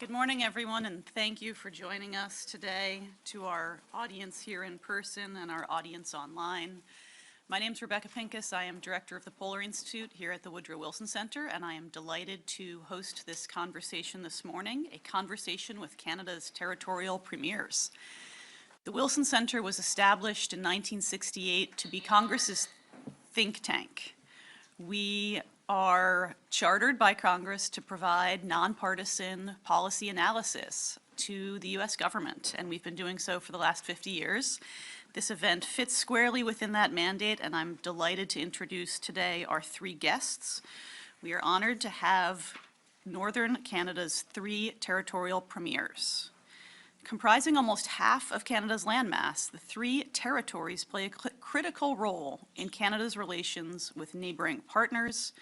Good morning, everyone, and thank you for joining us today, to our audience here in person and our audience online. My name is Rebecca Pincus. I am Director of the Polar Institute here at the Woodrow Wilson Centre, and I am delighted to host this conversation this morning, a conversation with Canada's territorial premiers. The Wilson Centre was established in 1968 to be Congress's think tank. We are chartered by Congress to provide nonpartisan policy analysis to the U.S. government, and we've been doing so for the last 50 years. This event fits squarely within that mandate, and I'm delighted to introduce today our three guests. We are honored to have Northern Canada's three territorial premiers. Comprising almost half of Canada's landmass, the three territories play a critical role in Canada's relations with neighboring partners,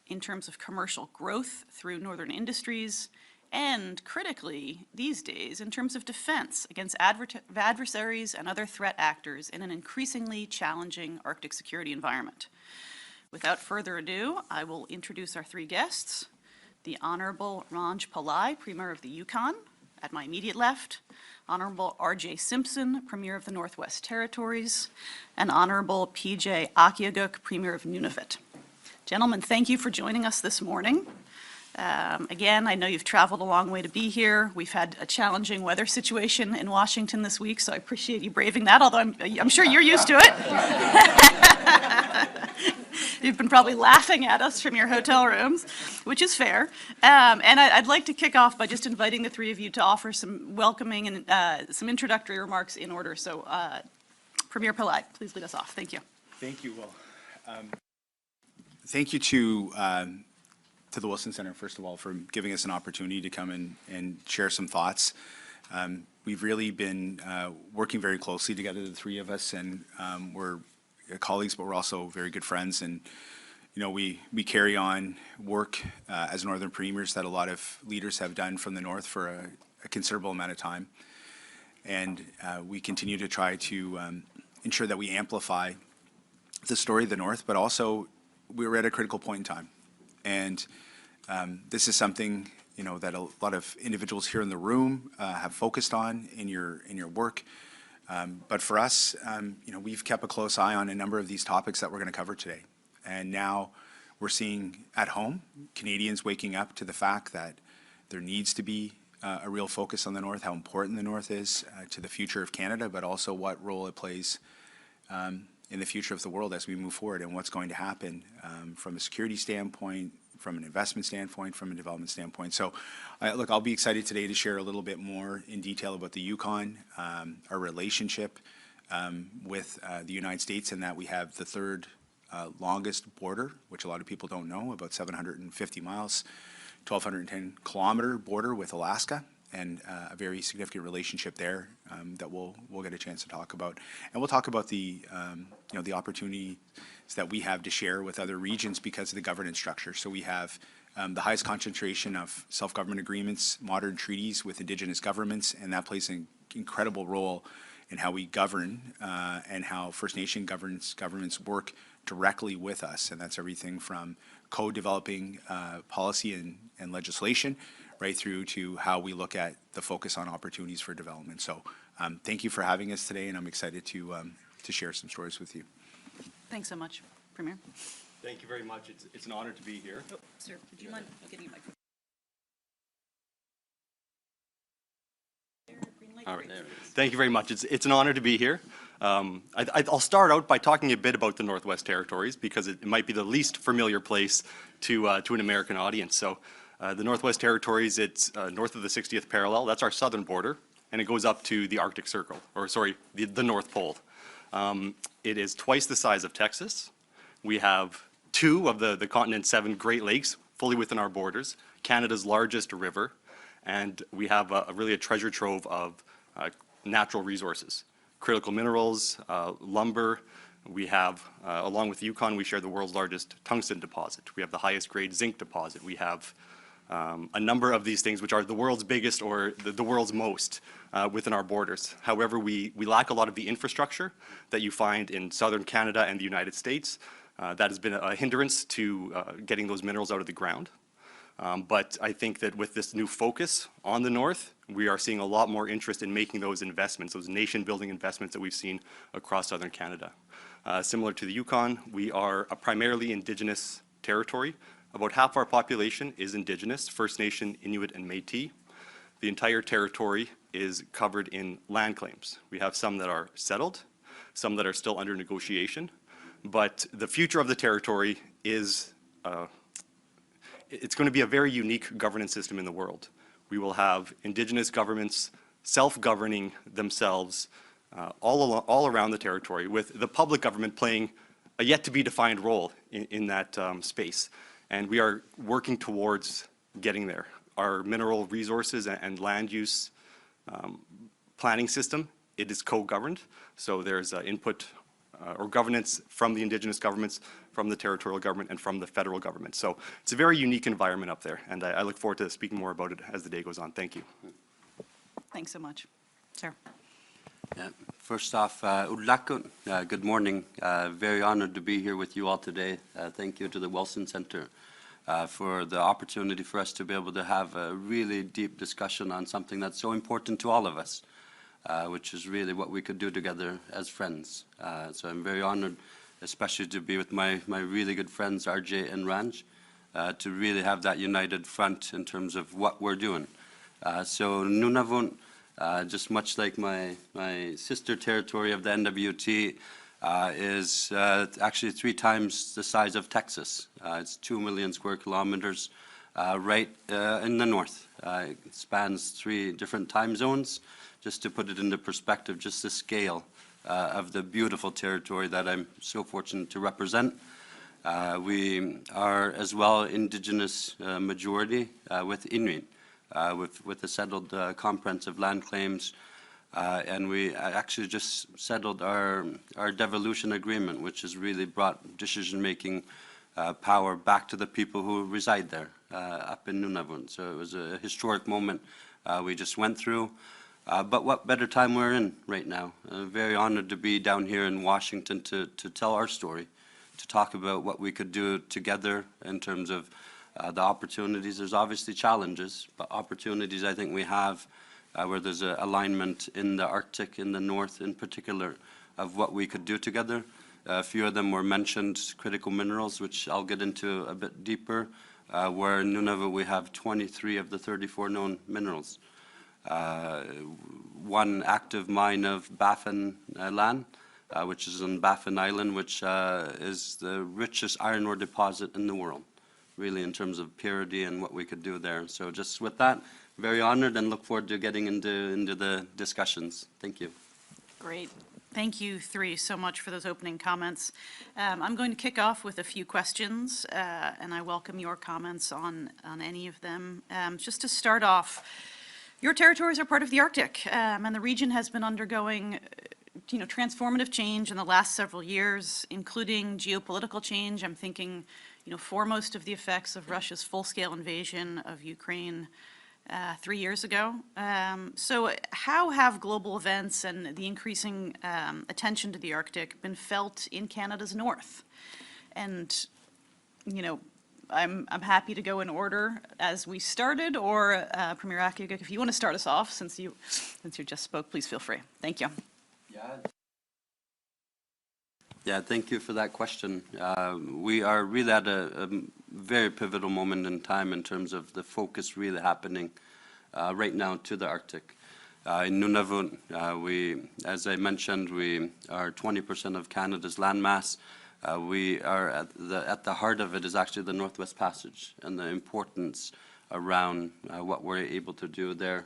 in terms of commercial growth through northern industries, and critically, these days, in terms of defense against adversaries and other threat actors in an increasingly challenging Arctic security environment. Without further ado, I will introduce our three guests. The Honorable Ranj Pillai, Premier of the Yukon, at my immediate left, Honorable R.J. Simpson, Premier of the Northwest Territories, and Honorable P.J. Akeeagok, Premier of Nunavut. Gentlemen, thank you for joining us this morning. Again, I know you've traveled a long way to be here. We've had a challenging weather situation in Washington this week, so I appreciate you braving that, although I'm sure you're used to it. You've been probably laughing at us from your hotel rooms, which is fair. And I'd like to kick off by just inviting the three of you to offer some welcoming and some introductory remarks in order. So, Premier Pillai, please lead us off. Thank you. Thank you. Well, thank you to the Wilson Centre, first of all, for giving us an opportunity to come and share some thoughts. We've really been working very closely together, the three of us, and we're colleagues, but we're also very good friends. And you know, we carry on work as Northern Premiers that a lot of leaders have done from the North for a considerable amount of time. And we continue to try to ensure that we amplify the story of the North, but also we're at a critical point in time. And this is something, you know, that a lot of individuals here in the room have focused on in your work. But for us, you know, we've kept a close eye on a number of these topics that we're going to cover today. And now we're seeing at home Canadians waking up to the fact that there needs to be a real focus on the North, how important the North is to the future of Canada, but also what role it plays in the future of the world as we move forward, and what's going to happen from a security standpoint, from an investment standpoint, from a development standpoint. So, look, I'll be excited today to share a little bit more in detail about the Yukon, our relationship with the United States, and that we have the third longest border, which a lot of people don't know, about 750 miles, 1,210 kilometer border with Alaska, and a very significant relationship there that we'll get a chance to talk about. And we'll talk about the you know, the opportunities that we have to share with other regions because of the governance structure. So we have the highest concentration of self-government agreements, modern treaties with Indigenous governments, and that plays an incredible role in how we govern and how First Nation governments work directly with us. And that's everything from co-developing policy and legislation right through to how we look at the focus on opportunities for development. So thank you for having us today, and I'm excited to share some stories with you. Thanks so much, Premier. Thank you very much. It's an honor to be here. Oh, sir, would you mind getting a microphone? All right. Thank you very much. It's an honor to be here. I'll start out by talking a bit about the Northwest Territories because it might be the least familiar place to an American audience. So the Northwest Territories, it's north of the 60th parallel. That's our southern border, and it goes up to the Arctic Circle, or sorry, the North Pole. It is twice the size of Texas. We have two of the continent's 7 Great Lakes fully within our borders, Canada's largest river, and we have really a treasure trove of natural resources, critical minerals, lumber. We have, along with the Yukon, we share the world's largest tungsten deposit. We have the highest grade zinc deposit. We have a number of these things which are the world's biggest or the world's most within our borders. However, we lack a lot of the infrastructure that you find in southern Canada and the United States. That has been a hindrance to getting those minerals out of the ground. But I think that with this new focus on the North, we are seeing a lot more interest in making those investments, those nation-building investments that we've seen across southern Canada. Similar to the Yukon, we are a primarily Indigenous territory. About half our population is Indigenous, First Nation, Inuit, and Métis. The entire territory is covered in land claims. We have some that are settled, some that are still under negotiation, but the future of the territory is, it's going to be a very unique governance system in the world. We will have Indigenous governments self-governing themselves all around the territory, with the public government playing a yet-to-be-defined role in that space. And we are working towards getting there. Our mineral resources and land use planning system, it is co-governed. So there's input or governance from the Indigenous governments, from the territorial government, and from the federal government. So it's a very unique environment up there, and I look forward to speaking more about it as the day goes on. Thank you. Thanks so much. Sir. Yeah. First off, Udlakun, good morning. Very honored to be here with you all today. Thank you to the Wilson Center for the opportunity for us to be able to have a really deep discussion on something that's so important to all of us, which is really what we could do together as friends. So I'm very honored, especially to be with my really good friends, RJ and Ranj, to really have that united front in terms of what we're doing. So Nunavut, just much like my sister territory of the NWT, is actually 3 times the size of Texas. It's 2 million square kilometers right in the north. It spans 3 different time zones. Just to put it into perspective, just the scale of the beautiful territory that I'm so fortunate to represent. We are as well Indigenous majority with Inuit, with the settled comprehensive land claims. And we actually just settled our devolution agreement, which has really brought decision-making power back to the people who reside there up in Nunavut. So it was a historic moment we just went through. But what better time we're in right now. Very honored to be down here in Washington to tell our story, to talk about what we could do together in terms of the opportunities. There's obviously challenges, but opportunities I think we have where there's an alignment in the Arctic, in the North in particular, of what we could do together. A few of them were mentioned, critical minerals, which I'll get into a bit deeper, where in Nunavut we have 23 of the 34 known minerals. 1 active mine of Baffin land, which is on Baffin Island, which is the richest iron ore deposit in the world, really in terms of purity and what we could do there. So just with that, very honored and look forward to getting into the discussions. Thank you. Great. Thank you 3 so much for those opening comments. I'm going to kick off with a few questions, and I welcome your comments on any of them. Just to start off, your territories are part of the Arctic, and the region has been undergoing transformative change in the last several years, including geopolitical change. I'm thinking, foremost of the effects of Russia's full-scale invasion of Ukraine 3 years ago. So how have global events and the increasing attention to the Arctic been felt in Canada's north? And, I'm happy to go in order as we started, or Premier Akeeagok, if you want to start us off, since you just spoke, please feel free. Thank you. Yeah, thank you for that question. We are really at a very pivotal moment in time in terms of the focus really happening right now to the Arctic. In Nunavut, as I mentioned, we are 20% of Canada's landmass. We are at the heart of it is actually the Northwest Passage and the importance around what we're able to do there.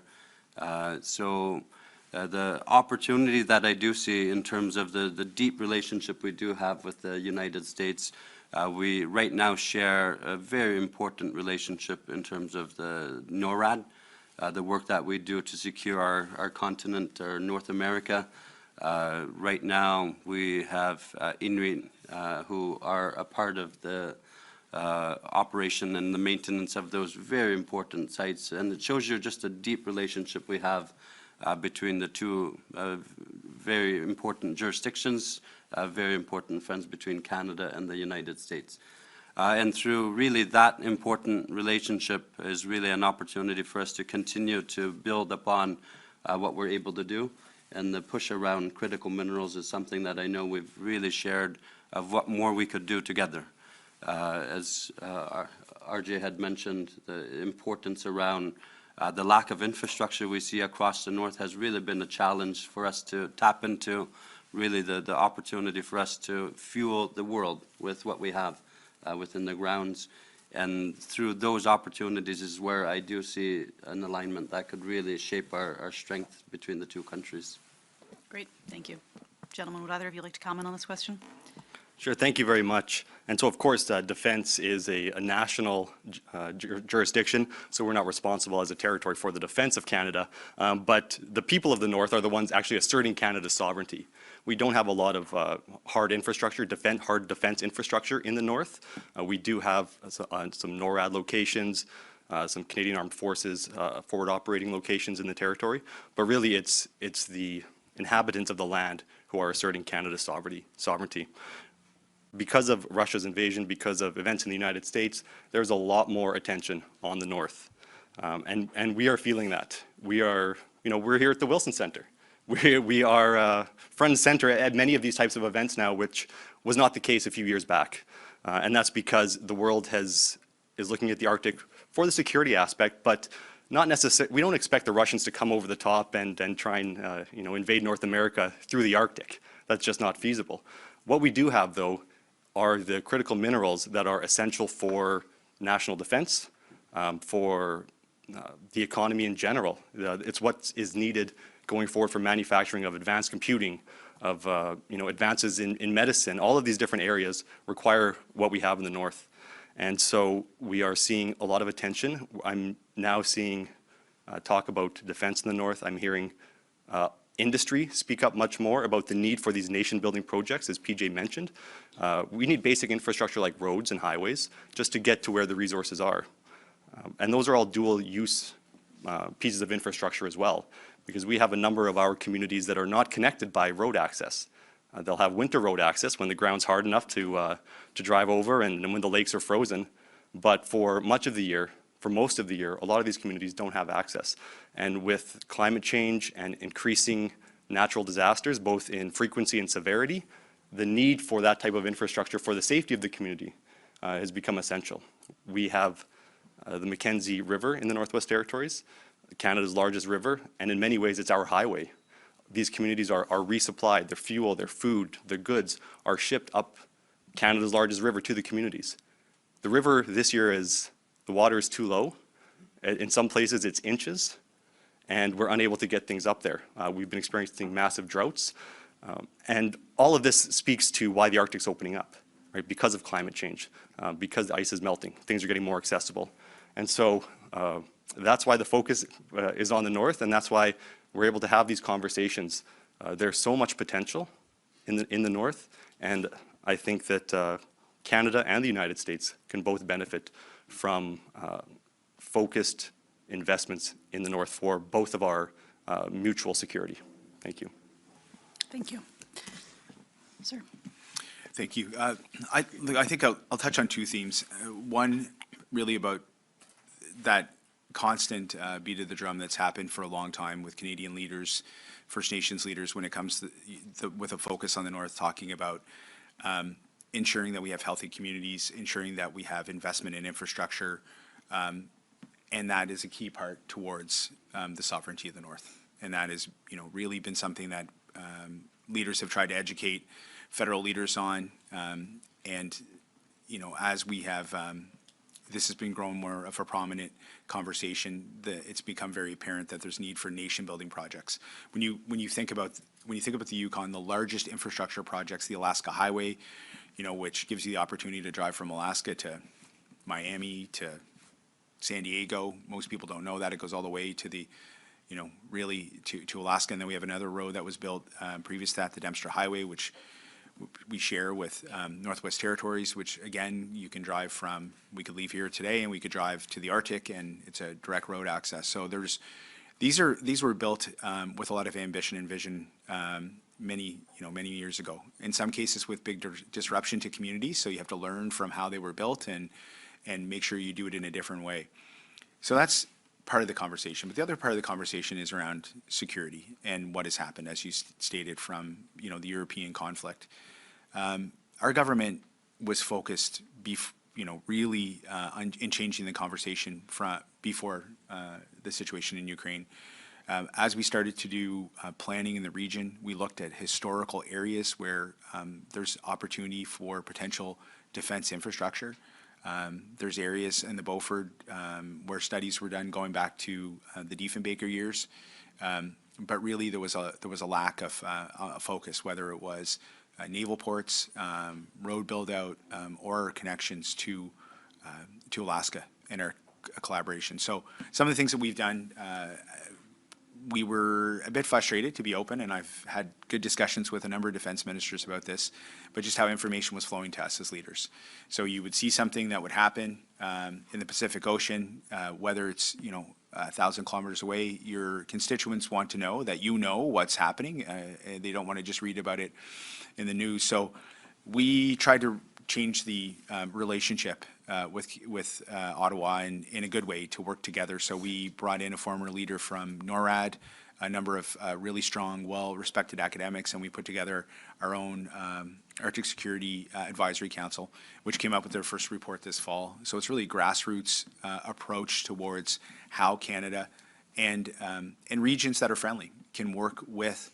The opportunity that I do see in terms of the deep relationship we do have with the United States, we right now share a very important relationship in terms of the NORAD, the work that we do to secure our continent, or North America. Right now we have Inuit who are a part of the operation and the maintenance of those very important sites. And it shows you just a deep relationship we have between the 2 very important jurisdictions, very important friends between Canada and the United States. And through really that important relationship is really an opportunity for us to continue to build upon what we're able to do. And the push around critical minerals is something that I know we've really shared of what more we could do together. As RJ had mentioned, the importance around the lack of infrastructure we see across the north has really been a challenge for us to tap into, really the opportunity for us to fuel the world with what we have within the grounds. And through those opportunities is where I do see an alignment that could really shape our strength between the two countries. Great, thank you. Gentlemen, would either of you like to comment on this question? Sure, thank you very much. And so, of course, defense is a national jurisdiction, so we're not responsible as a territory for the defense of Canada, but the people of the North are the ones actually asserting Canada's sovereignty. We don't have a lot of hard infrastructure, hard defense infrastructure in the North. We do have some NORAD locations, some Canadian Armed Forces forward operating locations in the territory, but really it's the inhabitants of the land who are asserting Canada's sovereignty. Because of Russia's invasion, because of events in the United States, there's a lot more attention on the North. And we are feeling that. We're here at the Wilson Center. We are front and center at many of these types of events now, which was not the case a few years back. And that's because the world is looking at the Arctic for the security aspect, but not necessarily. We don't expect the Russians to come over the top and try and invade North America through the Arctic. That's just not feasible. What we do have, though, are the critical minerals that are essential for national defense, for the economy in general. It's what is needed going forward for manufacturing of advanced computing, of advances in medicine. All of these different areas require what we have in the North. And so we are seeing a lot of attention. I'm now seeing talk about defense in the North. I'm hearing industry speak up much more about the need for these nation-building projects, as PJ mentioned. We need basic infrastructure like roads and highways just to get to where the resources are. And those are all dual-use pieces of infrastructure as well, because we have a number of our communities that are not connected by road access. They'll have winter road access when the ground's hard enough to drive over and when the lakes are frozen. But for much of the year, for most of the year, a lot of these communities don't have access. And with climate change and increasing natural disasters, both in frequency and severity, the need for that type of infrastructure for the safety of the community has become essential. We have the Mackenzie River in the Northwest Territories, Canada's largest river, and in many ways it's our highway. These communities are resupplied, their fuel, their food, their goods are shipped up Canada's largest river to the communities. The river this year the water is too low. In some places it's inches, and we're unable to get things up there. We've been experiencing massive droughts, and all of this speaks to why the Arctic's opening up, right? Because of climate change, because the ice is melting, things are getting more accessible. And so that's why the focus is on the North, and that's why we're able to have these conversations. There's so much potential in the North, and I think that Canada and the United States can both benefit from focused investments in the North for both of our mutual security. Thank you. Thank you. Sir. Thank you. I think I'll touch on two themes. One, really about that constant beat of the drum that's happened for a long time with Canadian leaders, First Nations leaders, when it comes to with a focus on the North, talking about ensuring that we have healthy communities, ensuring that we have investment in infrastructure, and that is a key part towards the sovereignty of the North. And that has, really been something that leaders have tried to educate federal leaders on. And, as we have, this has been growing more of a prominent conversation. It's become very apparent that there's need for nation-building projects. When you think about the Yukon, the largest infrastructure projects, the Alaska Highway, which gives you the opportunity to drive from Alaska to Miami to San Diego. Most people don't know that. It goes all the way to the, really to Alaska. And then we have another road that was built previous to that, the Dempster Highway, which we share with Northwest Territories, which again, you can drive from, we could leave here today and we could drive to the Arctic, and it's a direct road access. So these were built with a lot of ambition and vision many years ago. In some cases with big disruption to communities, so you have to learn from how they were built and make sure you do it in a different way. So that's part of the conversation. But the other part of the conversation is around security and what has happened, as you stated, from the European conflict. Our government was focused, really in changing the conversation from before the situation in Ukraine. As we started to do planning in the region, we looked at historical areas where there's opportunity for potential defense infrastructure. There's areas in the Beaufort where studies were done going back to the Diefenbaker years, but really there was a lack of focus, whether it was naval ports, road build out, or connections to Alaska in our collaboration. So some of the things that we've done, we were a bit frustrated, to be open, and I've had good discussions with a number of defense ministers about this, but just how information was flowing to us as leaders. So you would see something that would happen in the Pacific Ocean, whether it's 1,000 kilometers away. Your constituents want to know that what's happening. They don't want to just read about it in the news. So we tried to change the relationship with Ottawa in a good way to work together. So we brought in a former leader from NORAD, a number of really strong, well-respected academics, and we put together our own Arctic Security Advisory Council, which came up with their first report this fall. So it's really a grassroots approach towards how Canada and regions that are friendly can work with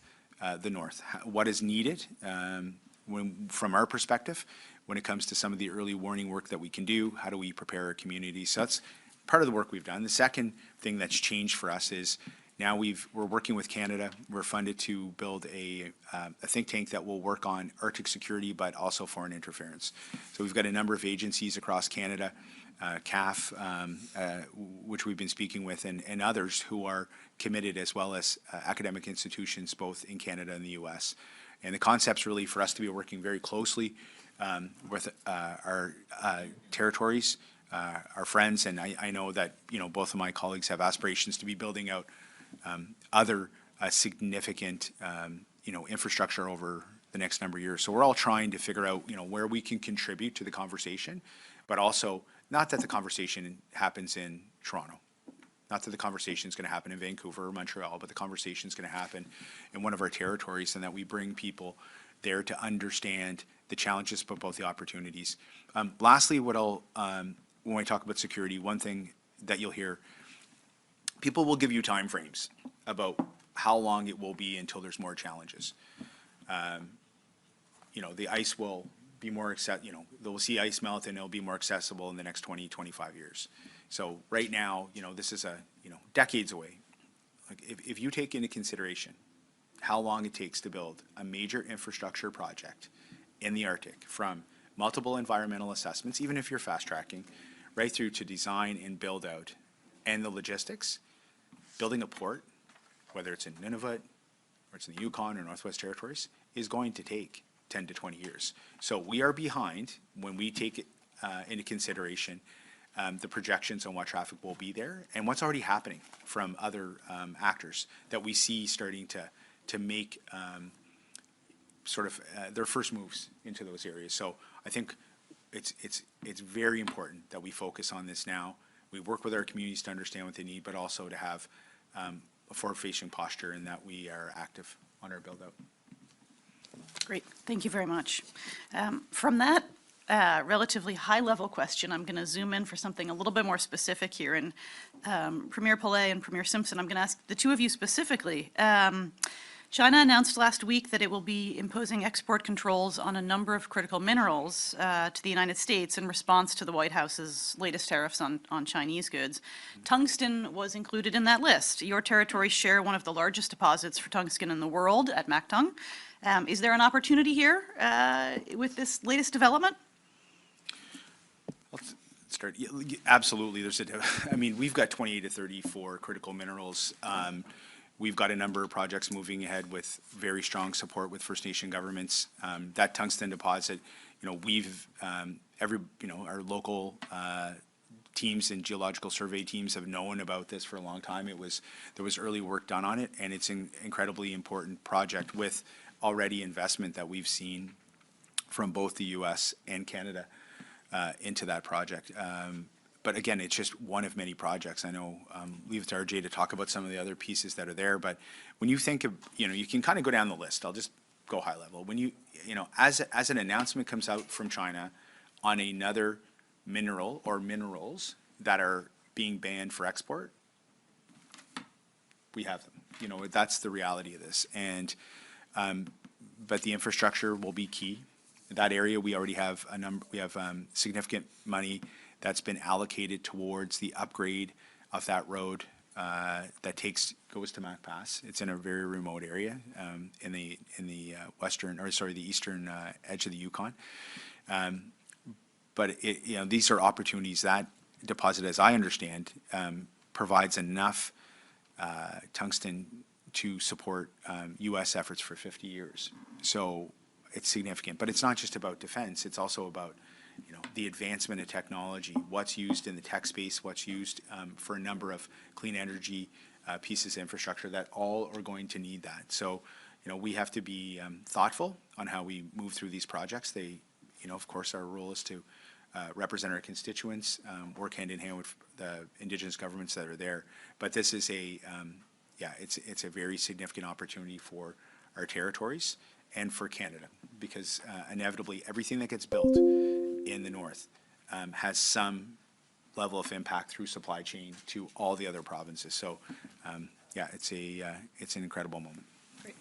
the North. What is needed from our perspective when it comes to some of the early warning work that we can do. How do we prepare our communities? So that's part of the work we've done. The second thing that's changed for us is now we're working with Canada. We're funded to build a think tank that will work on Arctic security, but also foreign interference. So we've got a number of agencies across Canada, CAF, which we've been speaking with, and others who are committed, as well as academic institutions both in Canada and the U.S. And the concept's really for us to be working very closely with our territories, our friends, and I know that both of my colleagues have aspirations to be building out other significant infrastructure over the next number of years. So we're all trying to figure out where we can contribute to the conversation, but also not that the conversation happens in Toronto, not that the conversation is going to happen in Vancouver or Montreal, but the conversation is going to happen in one of our territories, and that we bring people there to understand the challenges but both the opportunities. Lastly, when we talk about security, one thing that you'll hear, people will give you time frames about how long it will be until there's more challenges. The ice will be more they'll see ice melt and it'll be more accessible in the next 20, 25 years. So right now, this is decades away. Like if you take into consideration how long it takes to build a major infrastructure project in the Arctic, from multiple environmental assessments, even if you're fast tracking, right through to design and build out, and the logistics, building a port, whether it's in Nunavut or it's in the Yukon or Northwest Territories, is going to take 10 to 20 years. So we are behind when we take it into consideration the projections on what traffic will be there and what's already happening from other actors that we see starting to make their first moves into those areas. So I think it's very important that we focus on this now. We work with our communities to understand what they need, but also to have a forward-facing posture, and that we are active on our build-out. Great, thank you very much. From that relatively high-level question, I'm going to zoom in for something a little bit more specific here. And Premier Pillai and Premier Simpson, I'm going to ask the two of you specifically. China announced last week that it will be imposing export controls on a number of critical minerals to the United States in response to the White House's latest tariffs on Chinese goods. Tungsten was included in that list. Your territories share one of the largest deposits for tungsten in the world at Mactung. Is there an opportunity here with this latest development? Let's start. Absolutely. We've got 28 to 34 critical minerals. We've got a number of projects moving ahead with very strong support with First Nation governments. That tungsten deposit, our local teams and geological survey teams have known about this for a long time. There was early work done on it, and it's an incredibly important project with already investment that we've seen from both the U.S. and Canada into that project. But again, it's just one of many projects. I know, leave it to RJ to talk about some of the other pieces that are there, but when you think of, you can kind of go down the list. I'll just go high level. When as an announcement comes out from China on another mineral or minerals that are being banned for export, we have them. That's the reality of this. And, but the infrastructure will be key. That area, we already have significant money that's been allocated towards the upgrade of that road that goes to Mac Pass. It's in a very remote area in the eastern edge of the Yukon. But these are opportunities. That deposit, as I understand, provides enough tungsten to support U.S. efforts for 50 years. So it's significant. But it's not just about defense. It's also about the advancement of technology, what's used in the tech space, what's used for a number of clean energy pieces of infrastructure that all are going to need that. So, we have to be thoughtful on how we move through these projects. Of course, our role is to represent our constituents, work hand in hand with the Indigenous governments that are there. But this is it's a very significant opportunity for our territories and for Canada, because inevitably everything that gets built in the north has some level of impact through supply chain to all the other provinces. So, it's an incredible moment. Great.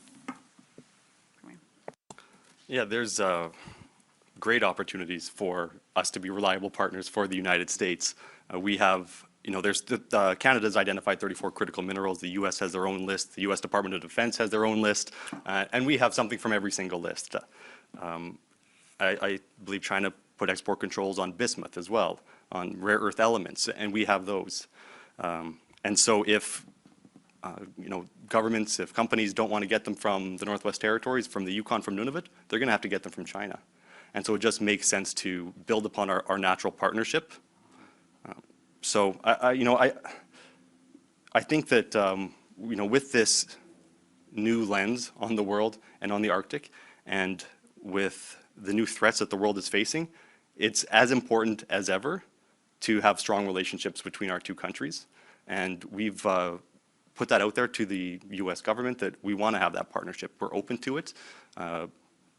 Yeah, there's great opportunities for us to be reliable partners for the United States. We have, Canada's identified 34 critical minerals. The U.S. has their own list. The U.S. Department of Defense has their own list. And we have something from every single list. I believe China put export controls on bismuth as well, on rare earth elements, and we have those. And so if, governments, if companies don't want to get them from the Northwest Territories, from the Yukon, from Nunavut, they're going to have to get them from China. And so it just makes sense to build upon our natural partnership. So I think that with this new lens on the world and on the Arctic, and with the new threats that the world is facing, it's as important as ever to have strong relationships between our two countries. And we've put that out there to the U.S. government that we want to have that partnership. We're open to it.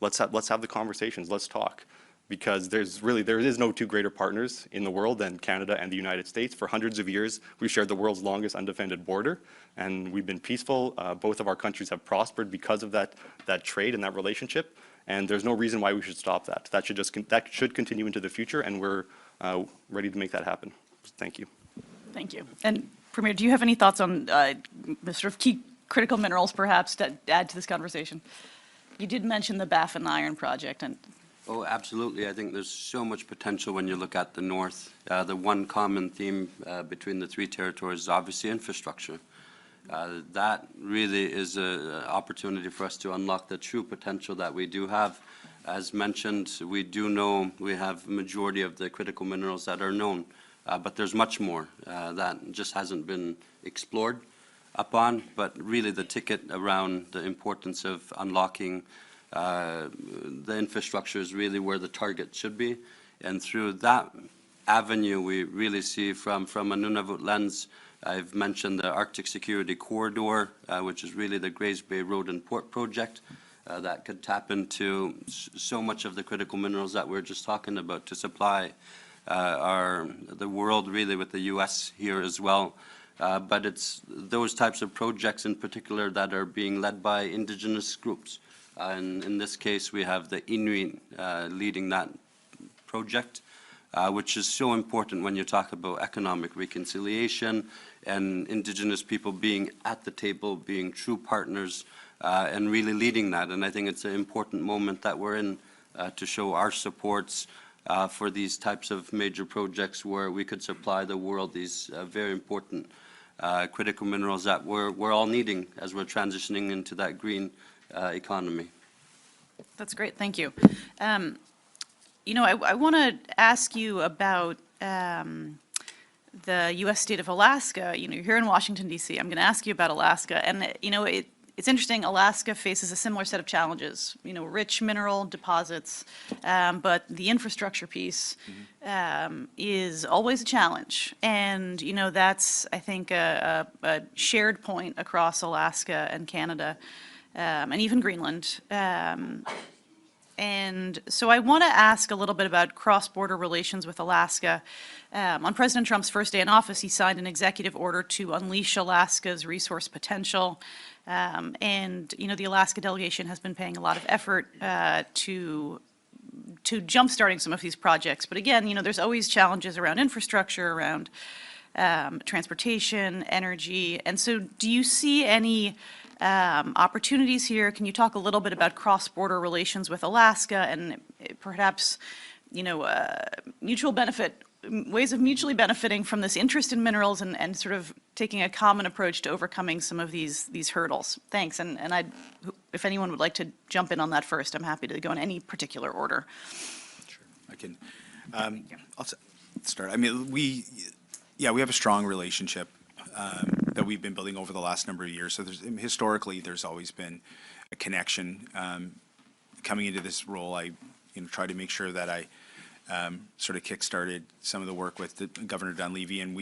Let's have the conversations. Let's talk. Because there is no two greater partners in the world than Canada and the United States. For hundreds of years, we've shared the world's longest undefended border, and we've been peaceful. Both of our countries have prospered because of that trade and that relationship, and there's no reason why we should stop that. That should continue into the future, and we're ready to make that happen. Thank you. Thank you. And Premier, do you have any thoughts on the sort of key critical minerals, perhaps, to add to this conversation? You did mention the Baffin Iron Project, and Oh, absolutely. I think there's so much potential when you look at the north. The one common theme between the three territories is obviously infrastructure. That really is an opportunity for us to unlock the true potential that we do have. As mentioned, we do know we have a majority of the critical minerals that are known, but there's much more that just hasn't been explored upon. But really the ticket around the importance of unlocking the infrastructure is really where the target should be. And through that avenue, we really see from a Nunavut lens, I've mentioned the Arctic Security Corridor, which is really the Grays Bay Road and Port project that could tap into so much of the critical minerals that we're just talking about to supply the world, really, with the U.S. here as well. But it's those types of projects in particular that are being led by Indigenous groups. And in this case, we have the Inuit leading that project, which is so important when you talk about economic reconciliation and Indigenous people being at the table, being true partners, and really leading that. And I think it's an important moment that we're in to show our supports for these types of major projects where we could supply the world these very important critical minerals that we're all needing as we're transitioning into that green economy. That's great. Thank you. I want to ask you about the U.S. state of Alaska. You're here in Washington, D.C. I'm going to ask you about Alaska. And, it's interesting, Alaska faces a similar set of challenges, rich mineral deposits, but the infrastructure piece is always a challenge. And, that's, I think, a shared point across Alaska and Canada, and even Greenland. And so I want to ask a little bit about cross-border relations with Alaska. On President Trump's first day in office, he signed an executive order to unleash Alaska's resource potential. And, the Alaska delegation has been paying a lot of effort to jumpstarting some of these projects. But again, there's always challenges around infrastructure, around transportation, energy. And so do you see any opportunities here? Can you talk a little bit about cross-border relations with Alaska and perhaps, mutual benefit, ways of mutually benefiting from this interest in minerals and sort of taking a common approach to overcoming some of these hurdles? Thanks. And if anyone would like to jump in on that first, I'm happy to go in any particular order. Sure, I can. I'll start. I mean, we have a strong relationship that we've been building over the last number of years. So historically, there's always been a connection. Coming into this role, I tried to make sure that I sort of kick-started some of the work with Governor Dunleavy, and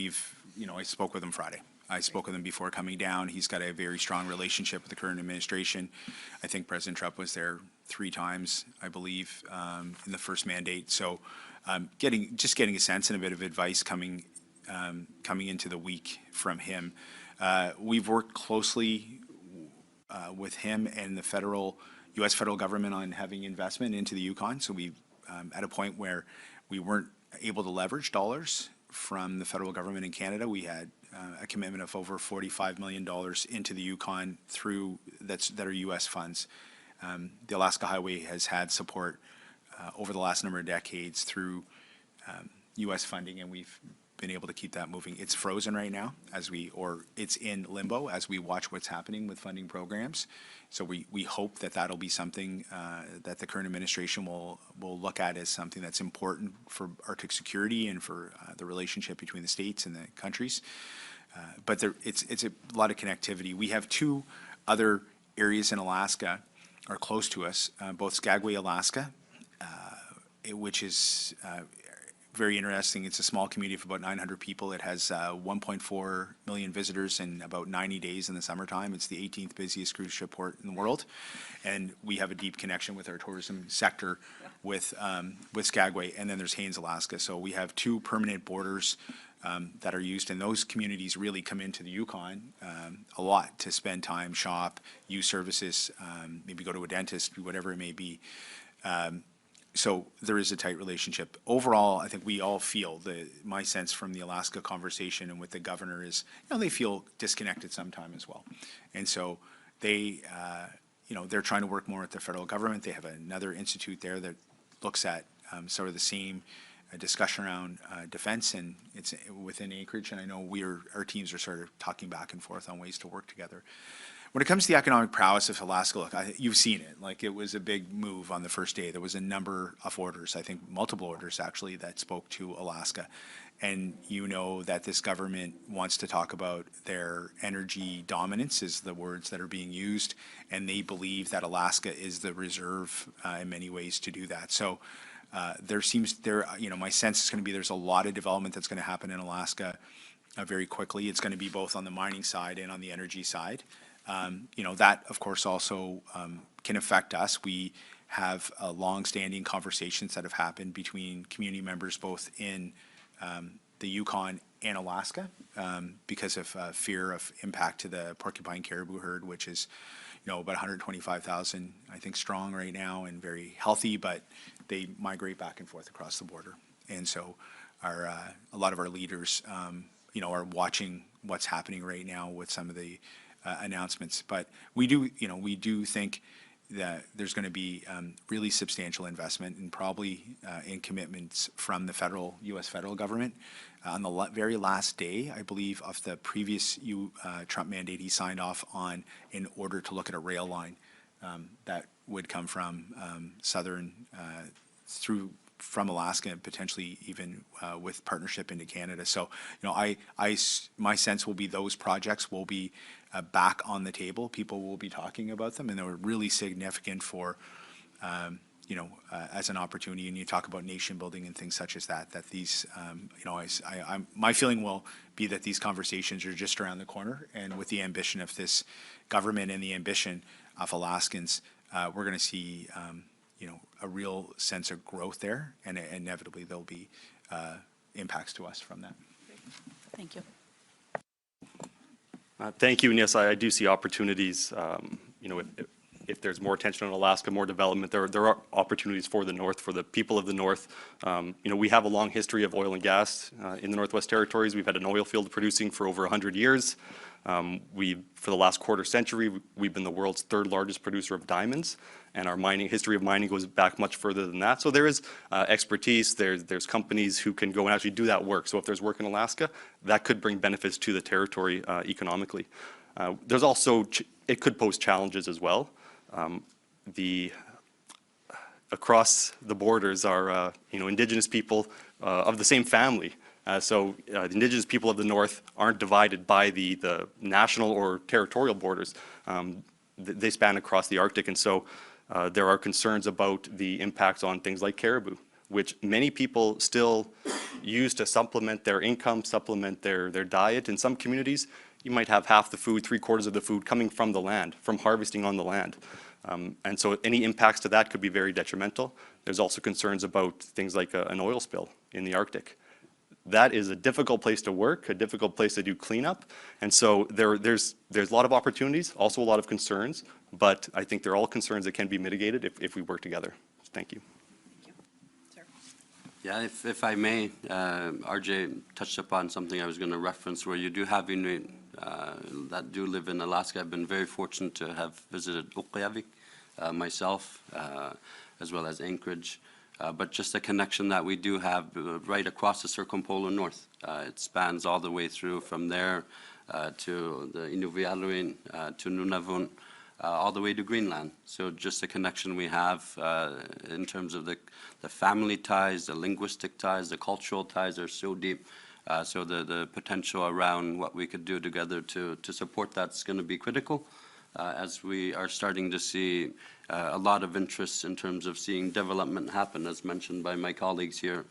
I spoke with him Friday. I spoke with him before coming down. He's got a very strong relationship with the current administration. I think President Trump was there 3 times, I believe, in the first mandate. So getting a sense and a bit of advice coming into the week from him. We've worked closely with him and the U.S. federal government on having investment into the Yukon. So we, at a point where we weren't able to leverage dollars from the federal government in Canada, we had a commitment of over $45 million into the Yukon that are U.S. funds. The Alaska Highway has had support over the last number of decades through U.S. funding, and we've been able to keep that moving. It's frozen right now or it's in limbo as we watch what's happening with funding programs. So we hope that that'll be something that the current administration will look at as something that's important for Arctic security and for the relationship between the states and the countries. But it's a lot of connectivity. We have 2 other areas in Alaska are close to us, both Skagway, Alaska, which is very interesting. It's a small community of about 900 people. It has 1.4 million visitors in about 90 days in the summertime. It's the 18th busiest cruise ship port in the world. And we have a deep connection with our tourism sector with Skagway. And then there's Haines, Alaska. So we have 2 permanent borders that are used. And those communities really come into the Yukon a lot to spend time, shop, use services, maybe go to a dentist, whatever it may be. So there is a tight relationship. Overall, I think we all feel, my sense from the Alaska conversation and with the governor is, they feel disconnected sometime as well. And so they, they're trying to work more with the federal government. They have another institute there that looks at sort of the same discussion around defense, and it's within Anchorage. And I know our teams are sort of talking back and forth on ways to work together. When it comes to the economic prowess of Alaska, look, you've seen it. Like, it was a big move on the first day. There was a number of orders, I think multiple orders actually, that spoke to Alaska. And that this government wants to talk about their energy dominance is the words that are being used. And they believe that Alaska is the reserve in many ways to do that. So my sense is going to be there's a lot of development that's going to happen in Alaska very quickly. It's going to be both on the mining side and on the energy side. That, of course, also can affect us. We have long-standing conversations that have happened between community members both in the Yukon and Alaska because of fear of impact to the porcupine caribou herd, which is, about 125,000, I think, strong right now and very healthy, but they migrate back and forth across the border. And so a lot of our leaders, are watching what's happening right now with some of the announcements. But we do think that there's going to be really substantial investment and probably in commitments from the U.S. federal government. On the very last day, I believe, of the previous Trump mandate, he signed off on in order to look at a rail line that would come from southern through from Alaska and potentially even with partnership into Canada. So, my sense will be those projects will be back on the table. People will be talking about them, and they were really significant for, as an opportunity. And you talk about nation building and things such as that. That these, my feeling will be that these conversations are just around the corner, and with the ambition of this government and the ambition of Alaskans, we're going to see, a real sense of growth there, and inevitably there'll be impacts to us from that. Thank you. Thank you, and yes, I do see opportunities. If there's more attention on Alaska, more development, there are opportunities for the North, for the people of the North. We have a long history of oil and gas in the Northwest Territories. We've had an oil field producing for over 100 years. For the last quarter century, we've been the world's third largest producer of diamonds, and our history of mining goes back much further than that. So there is expertise, there's companies who can go and actually do that work. So if there's work in Alaska, that could bring benefits to the territory economically. There's also, it could pose challenges as well. Across the borders are, Indigenous people of the same family. So the Indigenous people of the North aren't divided by the national or territorial borders. They span across the Arctic, and so there are concerns about the impacts on things like caribou, which many people still use to supplement their income, supplement their diet. In some communities, you might have half the food, 3/4 of the food coming from the land, from harvesting on the land. And so any impacts to that could be very detrimental. There's also concerns about things like an oil spill in the Arctic. That is a difficult place to work, a difficult place to do cleanup. And so there's a lot of opportunities, also a lot of concerns, but I think they're all concerns that can be mitigated if we work together. Thank you. Thank you. Sir. Yeah, if I may, RJ touched upon something I was going to reference, where you do have Inuit that do live in Alaska. I've been very fortunate to have visited Akeeagok myself, as well as Anchorage. But just the connection that we do have right across the circumpolar north. It spans all the way through from there to the Inuvialuin, to Nunavut, all the way to Greenland. So just the connection we have in terms of the family ties, the linguistic ties, the cultural ties are so deep. So the potential around what we could do together to support that's going to be critical. As we are starting to see a lot of interest in terms of seeing development happen, as mentioned by my colleagues here.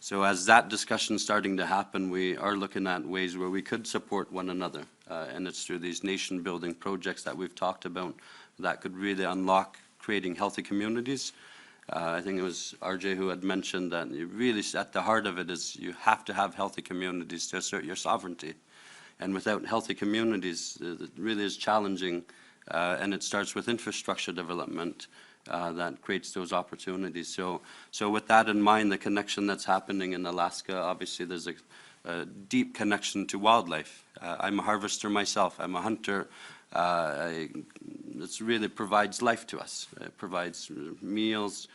So as that discussion is starting to happen, we are looking at ways where we could support one another. And it's through these nation-building projects that we've talked about that could really unlock creating healthy communities. I think it was RJ who had mentioned that really at the heart of it is you have to have healthy communities to assert your sovereignty. And without healthy communities, it really is challenging, and it starts with infrastructure development that creates those opportunities. So with that in mind, the connection that's happening in Alaska, obviously there's a deep connection to wildlife. I'm a harvester myself. I'm a hunter. It really provides life to us. It provides meals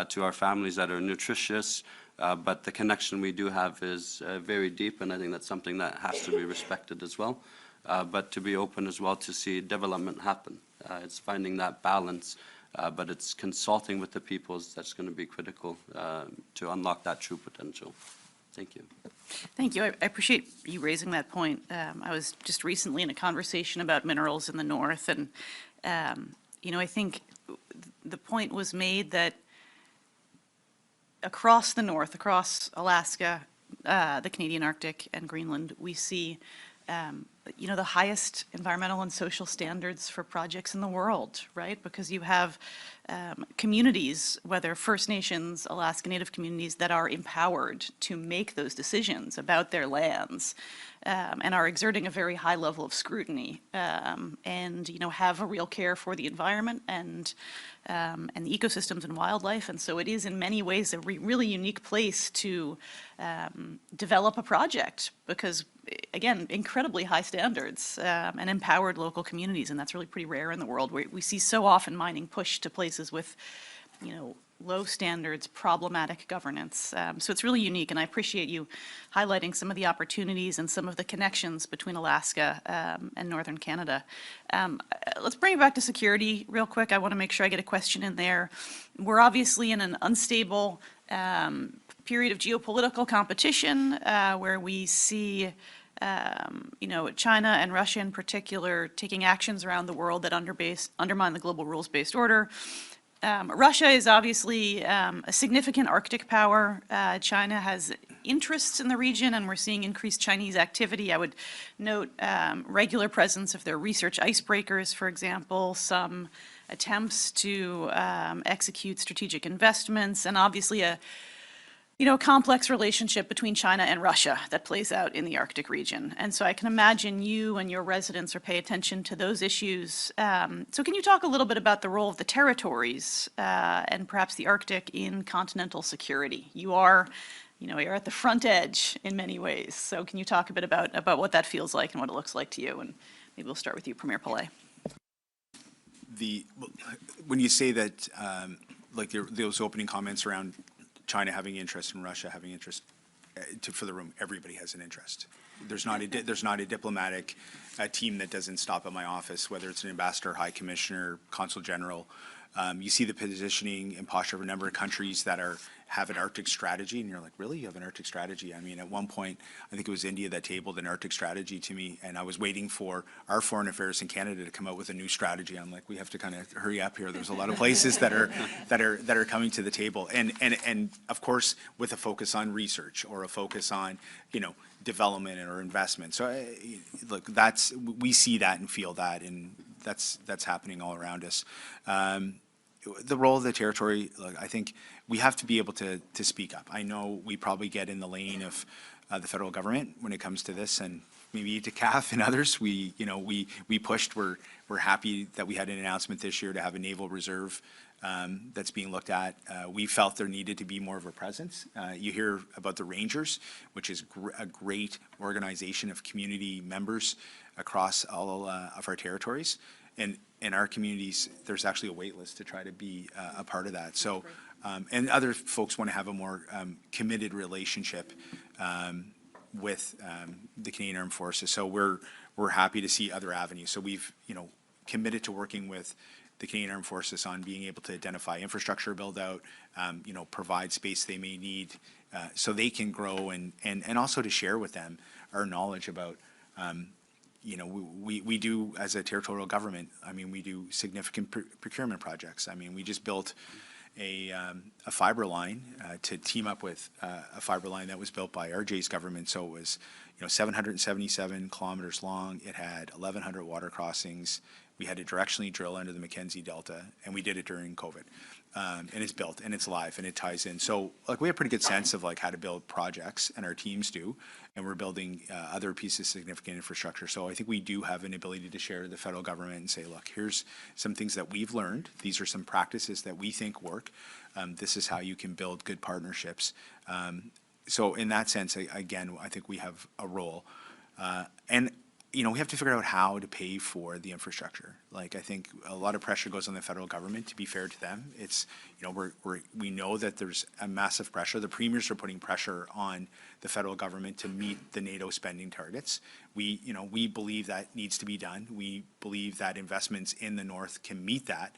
to our families that are nutritious. But the connection we do have is very deep, and I think that's something that has to be respected as well. But to be open as well to see development happen. It's finding that balance, but it's consulting with the peoples that's going to be critical to unlock that true potential. Thank you. Thank you. I appreciate you raising that point. I was just recently in a conversation about minerals in the North, and I think the point was made that across the North, across Alaska, the Canadian Arctic, and Greenland, we see the highest environmental and social standards for projects in the world, right? Because you have communities, whether First Nations, Alaska Native communities, that are empowered to make those decisions about their lands and are exerting a very high level of scrutiny and have a real care for the environment and the ecosystems and wildlife. And so it is in many ways a really unique place to develop a project because, again, incredibly high standards and empowered local communities, and that's really pretty rare in the world. We see so often mining pushed to places with, low standards, problematic governance. So it's really unique, and I appreciate you highlighting some of the opportunities and some of the connections between Alaska and Northern Canada. Let's bring it back to security real quick. I want to make sure I get a question in there. We're obviously in an unstable period of geopolitical competition where we see China and Russia in particular taking actions around the world that undermine the global rules-based order. Russia is obviously a significant Arctic power. China has interests in the region, and we're seeing increased Chinese activity. I would note regular presence of their research icebreakers, for example, some attempts to execute strategic investments, and obviously a complex relationship between China and Russia that plays out in the Arctic region. And so I can imagine you and your residents are paying attention to those issues. So can you talk a little bit about the role of the territories and perhaps the Arctic in continental security? You're at the front edge in many ways. So can you talk a bit about what that feels like and what it looks like to you? And maybe we'll start with you, Premier Pillai. When you say that, those opening comments around China having interest and Russia having interest, for the room, everybody has an interest. There's not a diplomatic team that doesn't stop at my office, whether it's an ambassador, high commissioner, consul general. You see the positioning and posture of a number of countries that have an Arctic strategy, and you're like, really? You have an Arctic strategy? I mean, at one point, I think it was India that tabled an Arctic strategy to me, and I was waiting for our foreign affairs in Canada to come out with a new strategy. I'm like, we have to kind of hurry up here. There's a lot of places that are coming to the table, and of course, with a focus on research or a focus on development or investment. So look, we see that and feel that, and that's happening all around us. The role of the territory, look, I think we have to be able to speak up. I know we probably get in the lane of the federal government when it comes to this, and maybe to CAF and others. We pushed. We're happy that we had an announcement this year to have a naval reserve that's being looked at. We felt there needed to be more of a presence. You hear about the Rangers, which is a great organization of community members across all of our territories. And in our communities, there's actually a wait list to try to be a part of that. So, and other folks want to have a more committed relationship with the Canadian Armed Forces. So we're happy to see other avenues. So we've committed to working with the Canadian Armed Forces on being able to identify infrastructure build out, provide space they may need so they can grow, and also to share with them our knowledge about we do, as a territorial government, I mean, we do significant procurement projects. I mean, we just built a fiber line to team up with a fiber line that was built by RJ's government. So it was 777 kilometers long. It had 1,100 water crossings. We had to directionally drill under the Mackenzie Delta, and we did it during COVID. And it's built, and it's live, and it ties in. So, we have a pretty good sense of how to build projects, and our teams do, and we're building other pieces of significant infrastructure. So I think we do have an ability to share to the federal government and say, look, here's some things that we've learned. These are some practices that we think work. This is how you can build good partnerships. So in that sense, again, I think we have a role. And we have to figure out how to pay for the infrastructure. I think a lot of pressure goes on the federal government, to be fair to them. It's, we know that there's a massive pressure. The premiers are putting pressure on the federal government to meet the NATO spending targets. We believe that needs to be done. We believe that investments in the North can meet that.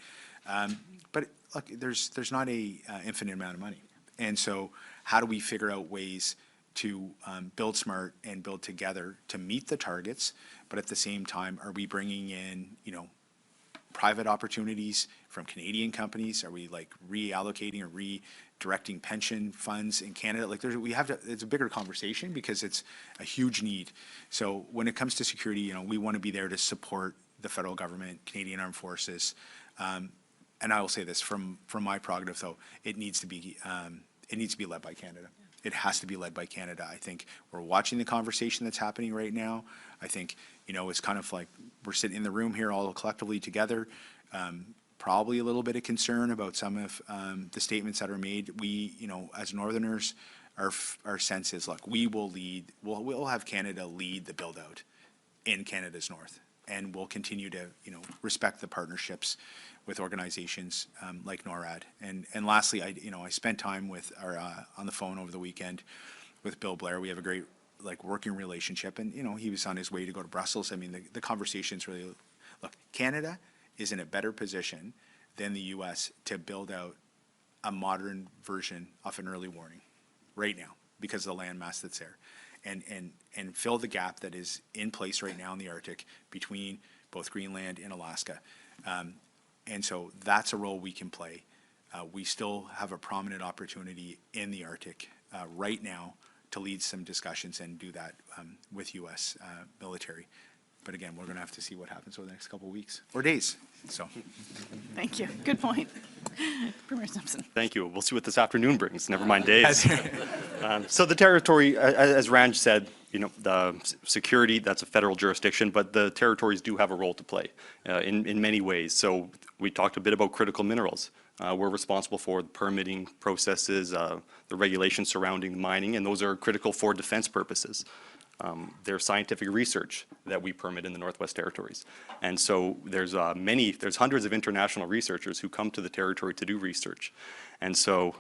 But look, there's not a infinite amount of money. And so how do we figure out ways to build smart and build together to meet the targets, but at the same time, are we bringing in, private opportunities from Canadian companies? Are we reallocating or redirecting pension funds in Canada? It's a bigger conversation because it's a huge need. So when it comes to security, we want to be there to support the federal government, Canadian Armed Forces, and I will say this from my prerogative, though, it needs to be led by Canada. It has to be led by Canada. I think we're watching the conversation that's happening right now. I think, it's kind of like we're sitting in the room here all collectively together. Probably a little bit of concern about some of the statements that are made. We, as Northerners, our sense is, look, we will lead, we'll have Canada lead the build out in Canada's North. and we'll continue to, respect the partnerships with organizations like NORAD. And lastly, I spent time with on the phone over the weekend with Bill Blair. We have a great working relationship, and he was on his way to go to Brussels. I mean, the conversations really look. Canada is in a better position than the U.S. to build out a modern version of an early warning right now because of the land mass that's there, and fill the gap that is in place right now in the Arctic between both Greenland and Alaska. And so that's a role we can play. We still have a prominent opportunity in the Arctic right now to lead some discussions and do that with U.S. military. But again, we're going to have to see what happens over the next couple of weeks or days. So, Thank you. Good point. Premier Simpson. Thank you. We'll see what this afternoon brings, never mind days. So the territory, as Ranj said, the security, that's a federal jurisdiction, but the territories do have a role to play in many ways. So we talked a bit about critical minerals. We're responsible for the permitting processes, the regulations surrounding mining, and those are critical for defense purposes. There's scientific research that we permit in the Northwest Territories. And so there's hundreds of international researchers who come to the territory to do research. And so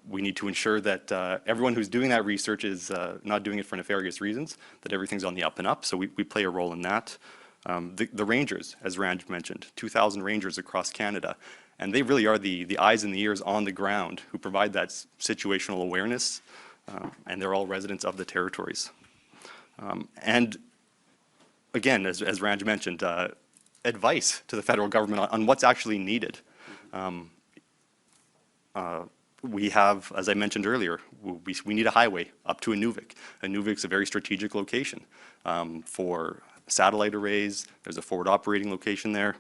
we need to ensure that everyone who's doing that research is not doing it for nefarious reasons, that everything's on the up and up. So we play a role in that. The rangers, as Ranj mentioned, 2,000 rangers across Canada. And they really are the eyes and the ears on the ground who provide that situational awareness. And they're all residents of the territories. And again, as Ranj mentioned, advice to the federal government on what's actually needed. We have, as I mentioned earlier, we need a highway up to Inuvik. Inuvik's a very strategic location for satellite arrays. There's a forward operating location there.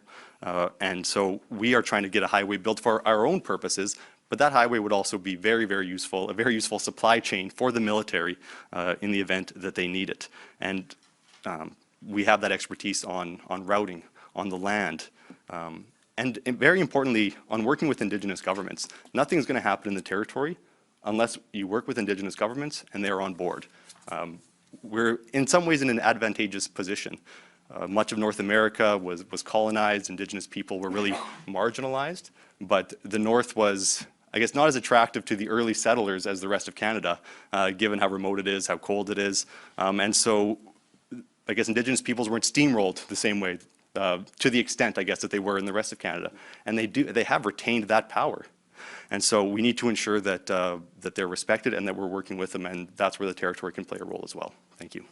And so we are trying to get a highway built for our own purposes, but that highway would also be very, very useful, a very useful supply chain for the military in the event that they need it. And we have that expertise on routing, on the land, and very importantly, on working with Indigenous governments. Nothing's going to happen in the territory unless you work with Indigenous governments and they're on board. We're in some ways in an advantageous position. Much of North America was colonized. Indigenous people were really marginalized, but the North was, I guess, not as attractive to the early settlers as the rest of Canada, given how remote it is, how cold it is. And so I guess Indigenous peoples weren't steamrolled the same way, to the extent, I guess, that they were in the rest of Canada. And they have retained that power. And so we need to ensure that, that they're respected and that we're working with them, and that's where the territory can play a role as well. Thank you.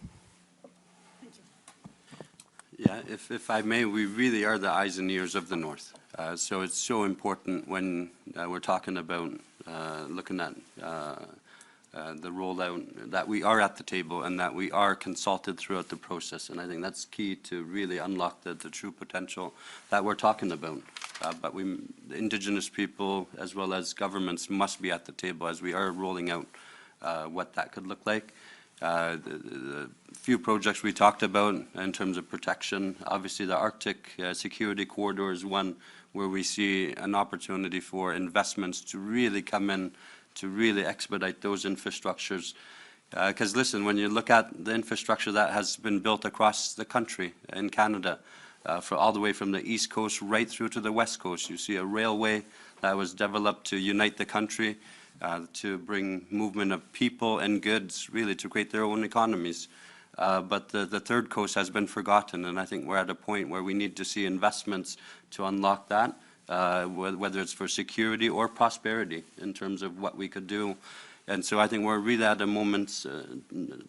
Yeah, if I may, we really are the eyes and ears of the North. So it's so important when we're talking about looking at the rollout, that we are at the table and that we are consulted throughout the process. And I think that's key to really unlock the true potential that we're talking about. But the Indigenous people as well as governments must be at the table as we are rolling out what that could look like. The few projects we talked about in terms of protection, obviously the Arctic Security Corridor is one where we see an opportunity for investments to really come in to really expedite those infrastructures. Because listen, when you look at the infrastructure that has been built across the country in Canada, for all the way from the East Coast right through to the West Coast, you see a railway that was developed to unite the country, to bring movement of people and goods, really to create their own economies. But the third coast has been forgotten, and I think we're at a point where we need to see investments to unlock that, whether it's for security or prosperity in terms of what we could do. And so I think we're really at a moment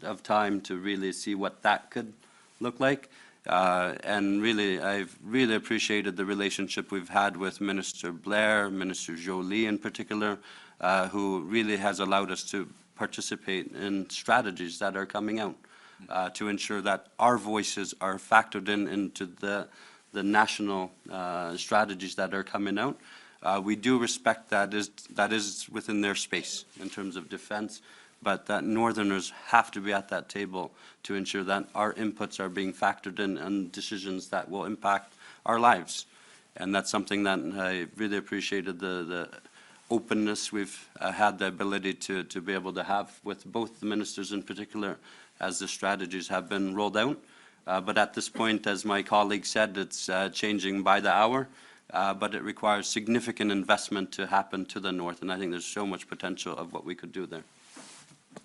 of time to really see what that could look like. And really, I've really appreciated the relationship we've had with Minister Blair, Minister Jolie in particular, who really has allowed us to participate in strategies that are coming out to ensure that our voices are factored into the national strategies that are coming out. We do respect that is within their space in terms of defense, but that Northerners have to be at that table to ensure that our inputs are being factored in and decisions that will impact our lives. And that's something that I really appreciated the openness we've had the ability to be able to have with both the ministers in particular as the strategies have been rolled out. But at this point, as my colleague said, it's changing by the hour, but it requires significant investment to happen to the north, and I think there's so much potential of what we could do there.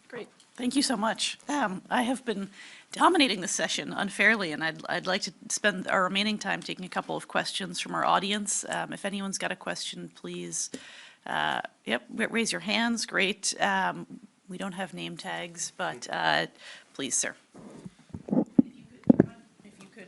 Great. Thank you so much. I have been dominating this session unfairly, and I'd like to spend our remaining time taking a couple of questions from our audience. If anyone's got a question, please, raise your hands. Great. We don't have name tags, but please, sir. If you could,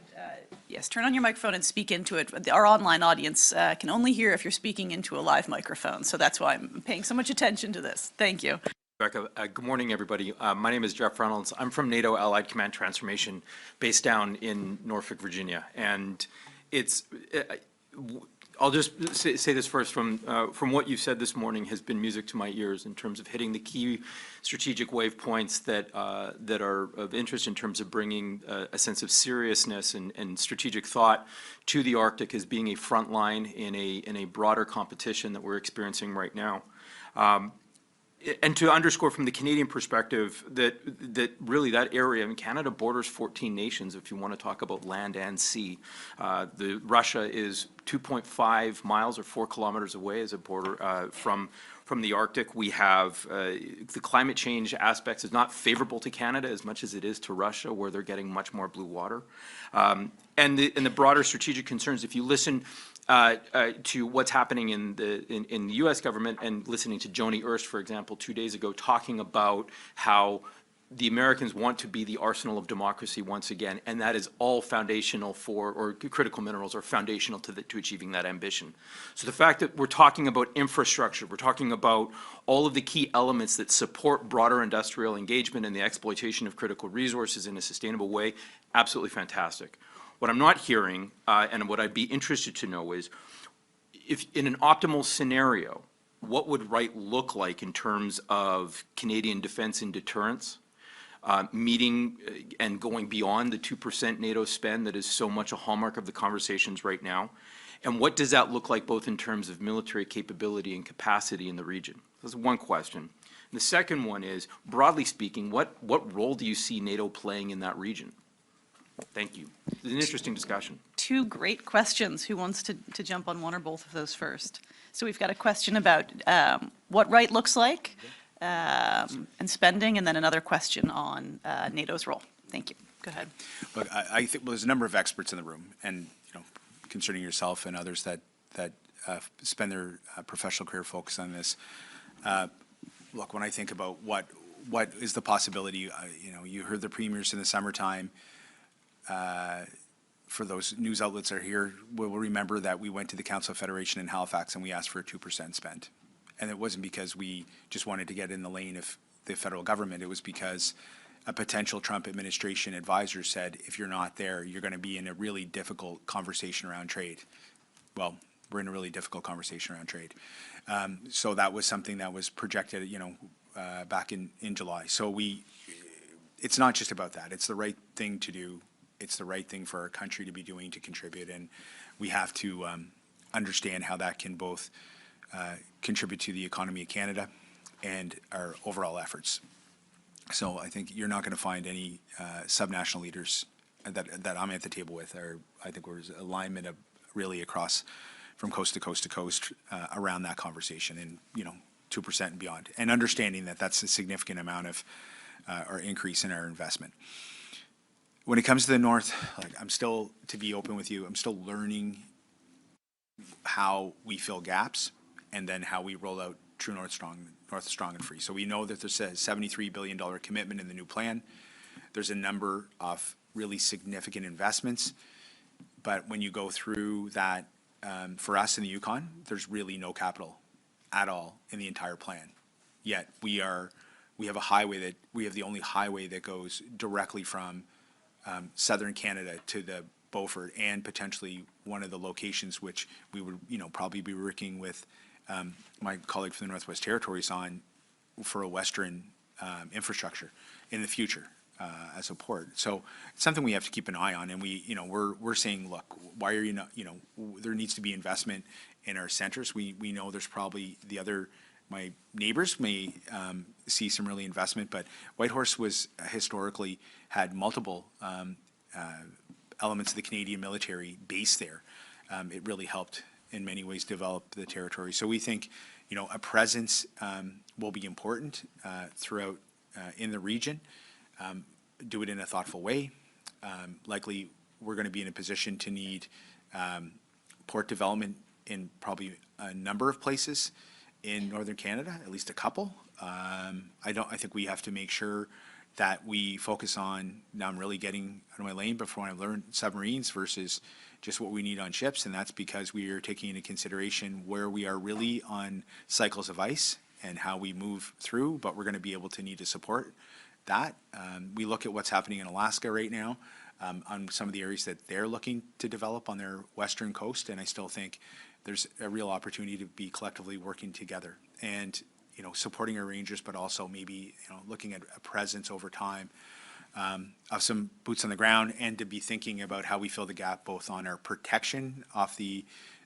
yes, turn on your microphone and speak into it. Our online audience can only hear if you're speaking into a live microphone, so that's why I'm paying so much attention to this. Thank you. Rebecca, good morning, everybody. My name is Jeff Reynolds. I'm from NATO Allied Command Transformation, based down in Norfolk, Virginia. And it's, I'll just say this first, from what you've said this morning has been music to my ears in terms of hitting the key strategic wave points that are of interest in terms of bringing a sense of seriousness and strategic thought to the Arctic as being a front line in a broader competition that we're experiencing right now. And to underscore from the Canadian perspective that really that area, I mean, Canada borders 14 nations if you want to talk about land and sea. Russia is 2.5 miles or 4 kilometers away as a border from the Arctic. We have the climate change aspects is not favorable to Canada as much as it is to Russia, where they're getting much more blue water. And the broader strategic concerns, if you listen to what's happening in the U.S. government, and listening to Joni Ernst, for example, 2 days ago, talking about how the Americans want to be the arsenal of democracy once again, and that is all foundational for, or critical minerals are foundational to achieving that ambition. So the fact that we're talking about infrastructure, we're talking about all of the key elements that support broader industrial engagement and the exploitation of critical resources in a sustainable way, absolutely fantastic. What I'm not hearing, and what I'd be interested to know is, if in an optimal scenario, what would right look like in terms of Canadian defense and deterrence, meeting and going beyond the 2% NATO spend that is so much a hallmark of the conversations right now? And what does that look like both in terms of military capability and capacity in the region? That's one question. And the second one is, broadly speaking, what role do you see NATO playing in that region? Thank you. It's an interesting discussion. Two great questions. Who wants to jump on one or both of those first? So we've got a question about what right looks like and spending, and then another question on NATO's role. Thank you. Go ahead. Look, I think there's a number of experts in the room, and concerning yourself and others that spend their professional career focused on this. Look, when I think about what is the possibility, you heard the premiers in the summertime. For those news outlets that are here, will remember that we went to the Council of Federation in Halifax and we asked for a 2% spend. And it wasn't because we just wanted to get in the lane of the federal government. It was because a potential Trump administration advisor said, if you're not there, you're going to be in a really difficult conversation around trade. Well, we're in a really difficult conversation around trade. So that was something that was projected, back in July. So it's not just about that. It's the right thing to do. It's the right thing for our country to be doing to contribute, and we have to understand how that can both contribute to the economy of Canada and our overall efforts. So I think you're not going to find any subnational leaders that I'm at the table with. I think there's alignment of really across from coast to coast to coast around that conversation, and 2% and beyond, and understanding that that's a significant amount of or increase in our investment. When it comes to the North, I'm still, to be open with you, I'm still learning how we fill gaps and then how we roll out True North Strong and Free. So we know that there's a $73 billion commitment in the new plan. There's a number of really significant investments, but when you go through that, for us in the Yukon, there's really no capital at all in the entire plan. Yet we have the only highway that goes directly from southern Canada to the Beaufort, and potentially one of the locations which we would probably be working with my colleague from the Northwest Territories on for a Western infrastructure in the future as a port. So it's something we have to keep an eye on, and we're saying, look, why are you not, there needs to be investment in our centers. We know there's probably my neighbors may see some really investment, but Whitehorse was historically had multiple elements of the Canadian military base there. It really helped in many ways develop the territory. So we think, a presence will be important throughout in the region. Do it in a thoughtful way. Likely, we're going to be in a position to need port development in probably a number of places in northern Canada, at least a couple. I think we have to make sure that we focus on, now I'm really getting out of my lane, before I've learned submarines versus just what we need on ships, and that's because we are taking into consideration where we are really on cycles of ice and how we move through, but we're going to be able to need to support that. We look at what's happening in Alaska right now on some of the areas that they're looking to develop on their western coast, and I still think there's a real opportunity to be collectively working together and supporting our rangers, but also maybe looking at a presence over time of some boots on the ground, and to be thinking about how we fill the gap both on our protection off the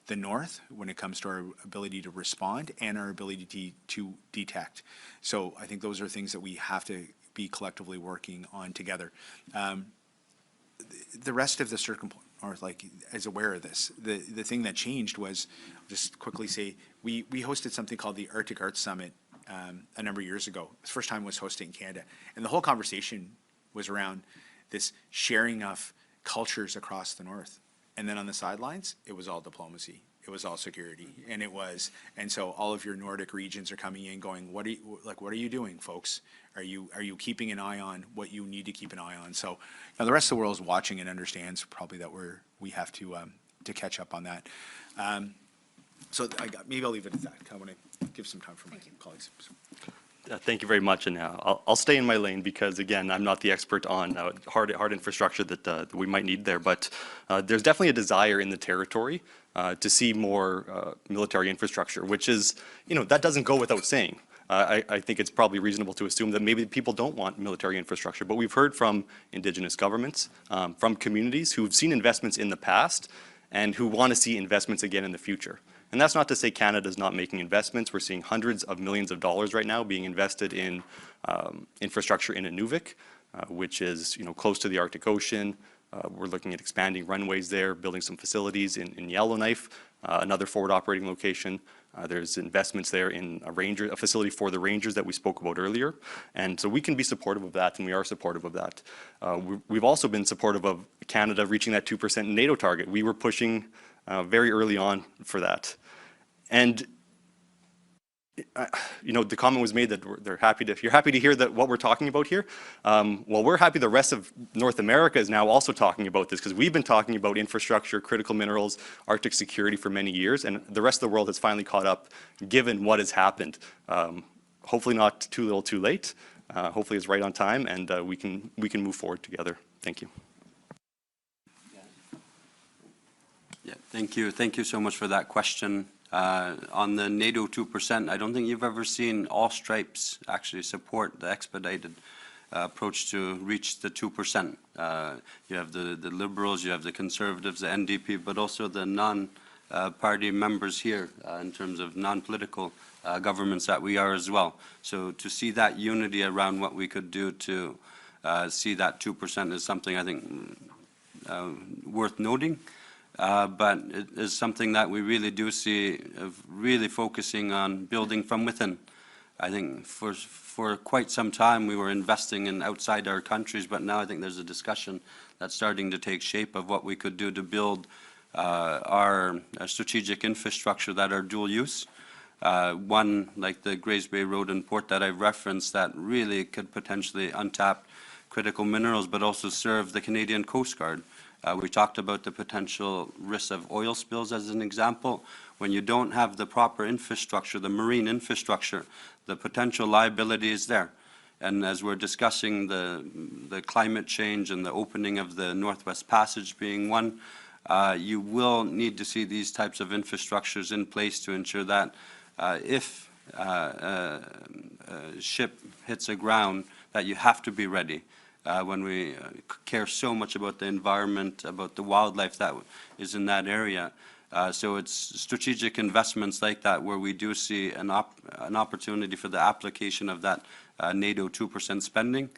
north when it comes to our ability to respond and our ability to detect. So I think those are things that we have to be collectively working on together. The rest of the Circumnorth is aware of this. The thing that changed was, I'll just quickly say, we hosted something called the Arctic Arts Summit a number of years ago. The first time was hosted in Canada, and the whole conversation was around this sharing of cultures across the north. And then on the sidelines, it was all diplomacy. It was all security, and so all of your Nordic regions are coming in, going, what are you doing, folks? Are you keeping an eye on what you need to keep an eye on? So the rest of the world is watching and understands probably that we have to catch up on that. So maybe I'll leave it at that. I want to give some time for my colleagues. Thank you very much, and I'll stay in my lane because, again, I'm not the expert on hard infrastructure that we might need there, but there's definitely a desire in the territory to see more military infrastructure, which is, that doesn't go without saying. I think it's probably reasonable to assume that maybe people don't want military infrastructure, but we've heard from Indigenous governments, from communities who've seen investments in the past and who want to see investments again in the future. And that's not to say Canada's not making investments. We're seeing hundreds of millions of dollars right now being invested in infrastructure in Nunavut, which is close to the Arctic Ocean. We're looking at expanding runways there, building some facilities in Yellowknife, another forward operating location. There's investments there in a facility for the Rangers that we spoke about earlier. And so we can be supportive of that, and we are supportive of that. We've also been supportive of Canada reaching that 2% NATO target. We were pushing very early on for that. And the comment was made that you're happy to hear that what we're talking about here. Well, we're happy the rest of North America is now also talking about this, because we've been talking about infrastructure, critical minerals, Arctic security for many years, and the rest of the world has finally caught up given what has happened. Hopefully not too little too late. Hopefully it's right on time, and we can move forward together. Thank you. Yeah, thank you. Thank you so much for that question. On the NATO 2%, I don't think you've ever seen all stripes actually support the expedited approach to reach the 2%. You have the Liberals, you have the Conservatives, the NDP, but also the non-party members here in terms of non-political governments that we are as well. So to see that unity around what we could do to see that 2% is something I think worth noting. But it is something that we really do see of really focusing on building from within. I think for quite some time we were investing in outside our countries, but now I think there's a discussion that's starting to take shape of what we could do to build our strategic infrastructure that are dual use. One like the Grays Bay Road and Port that I referenced that really could potentially untap critical minerals, but also serve the Canadian Coast Guard. We talked about the potential risks of oil spills as an example. When you don't have the proper infrastructure, the marine infrastructure, the potential liability is there. And as we're discussing the climate change and the opening of the Northwest Passage being one, you will need to see these types of infrastructures in place to ensure that if a ship hits aground, that you have to be ready. When we care so much about the environment, about the wildlife that is in that area. So it's strategic investments like that where we do see an opportunity for the application of that NATO 2% spending.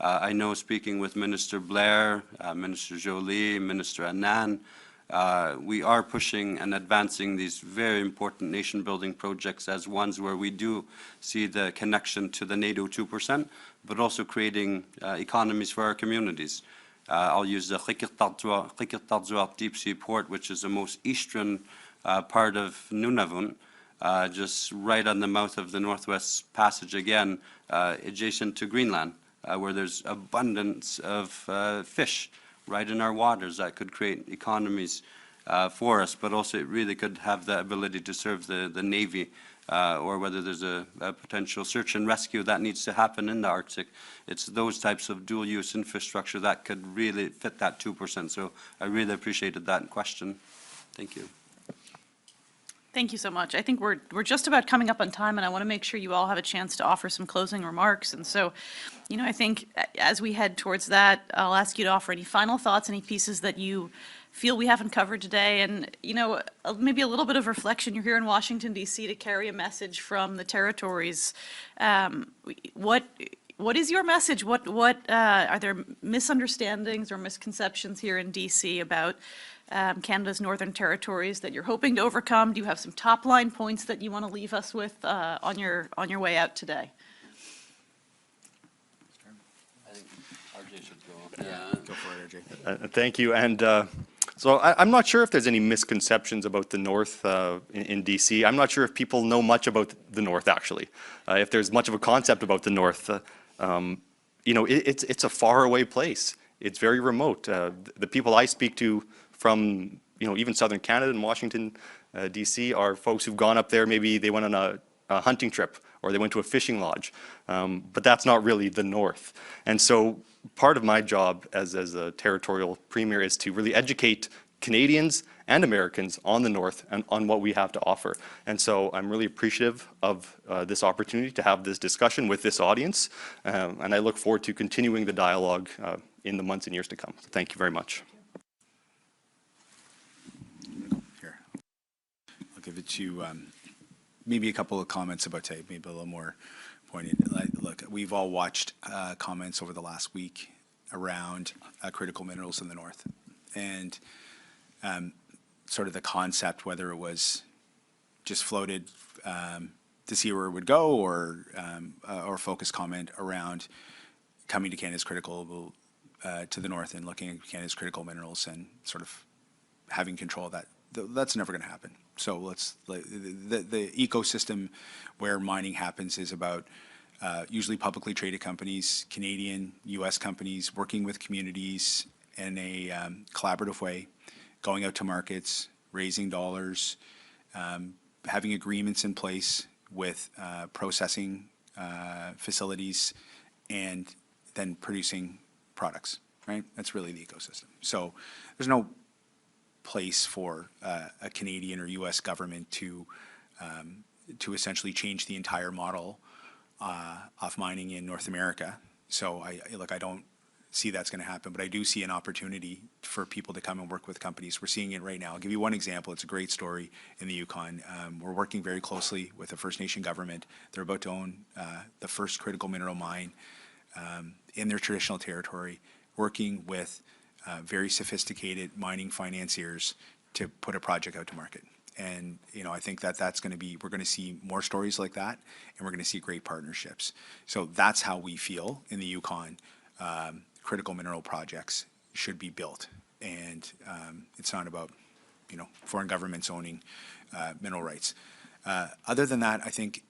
I know speaking with Minister Blair, Minister Jolie, Minister Annan, we are pushing and advancing these very important nation-building projects as ones where we do see the connection to the NATO 2%, but also creating economies for our communities. I'll use the Akeeagok deep sea port, which is the most eastern part of Nunavut, just right on the mouth of the Northwest Passage again, adjacent to Greenland, where there's abundance of fish right in our waters that could create economies for us, but also it really could have the ability to serve the Navy, or whether there's a potential search and rescue that needs to happen in the Arctic. It's those types of dual-use infrastructure that could really fit that 2%. So I really appreciated that question. Thank you. Thank you so much. I think we're just about coming up on time, and I want to make sure you all have a chance to offer some closing remarks. And so, I think as we head towards that, I'll ask you to offer any final thoughts, any pieces that you feel we haven't covered today, and, maybe a little bit of reflection. You're here in Washington, D.C. to carry a message from the territories. What is your message? What are there misunderstandings or misconceptions here in D.C. about Canada's Northern Territories that you're hoping to overcome? Do you have some top-line points that you want to leave us with on your way out today? I think RJ should go. Yeah. Go for it, RJ. Thank you. And so I'm not sure if there's any misconceptions about the North in D.C. I'm not sure if people know much about the North, actually. If there's much of a concept about the North, it's a faraway place. It's very remote. The people I speak to from, even southern Canada and Washington, D.C. are folks who've gone up there. Maybe they went on a hunting trip or they went to a fishing lodge. But that's not really the North. And so part of my job as a territorial premier is to really educate Canadians and Americans on the North and on what we have to offer. And so I'm really appreciative of this opportunity to have this discussion with this audience. And I look forward to continuing the dialogue in the months and years to come. So thank you very much. Here, I'll give it to maybe a couple of comments about today, maybe a little more pointed. Look, we've all watched comments over the last week around critical minerals in the North, and sort of the concept, whether it was just floated to see where it would go, or focused comment around coming to Canada's critical to the North and looking at Canada's critical minerals and sort of having control of that. That's never going to happen. So the ecosystem where mining happens is about usually publicly traded companies, Canadian-U.S. companies, working with communities in a collaborative way, going out to markets, raising dollars, having agreements in place with processing facilities, and then producing products, right? That's really the ecosystem. So there's no place for a Canadian or U.S. government to essentially change the entire model of mining in North America. So I don't see that's going to happen, but I do see an opportunity for people to come and work with companies. We're seeing it right now. I'll give you one example. It's a great story in the Yukon. We're working very closely with the First Nation government. They're about to own the first critical mineral mine in their traditional territory, working with very sophisticated mining financiers to put a project out to market. And, I think that's going to be, we're going to see more stories like that, and we're going to see great partnerships. So that's how we feel in the Yukon. Critical mineral projects should be built. And it's not about, foreign governments owning mineral rights. Other than that, I think,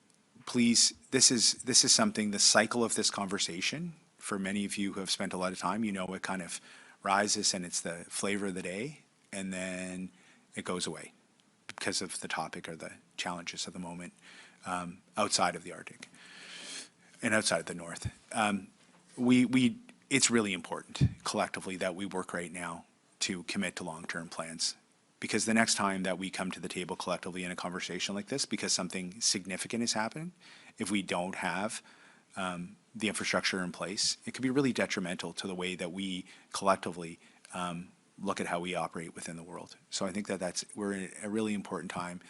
please, this is something, the cycle of this conversation, for many of you who have spent a lot of time, it kind of rises and it's the flavor of the day, and then it goes away because of the topic or the challenges of the moment outside of the Arctic and outside of the North. It's really important collectively that we work right now to commit to long-term plans, because the next time that we come to the table collectively in a conversation like this, because something significant is happening, if we don't have the infrastructure in place, it could be really detrimental to the way that we collectively look at how we operate within the world. So I think that we're in a really important time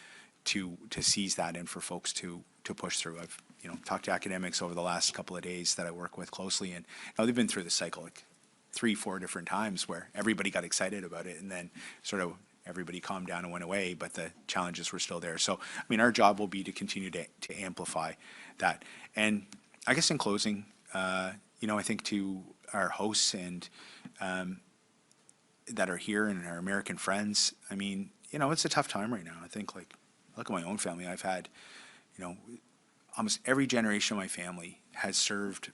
to seize that and for folks to push through. talked to academics over the last couple of days that I work with closely, and they've been through this cycle like 3-4 different times where everybody got excited about it and then sort of everybody calmed down and went away, but the challenges were still there. So, I mean, our job will be to continue to amplify that. And I guess in closing, I think to our hosts and that are here and our American friends, I mean, it's a tough time right now. I think, like, look at my own family. I've had, almost every generation of my family has served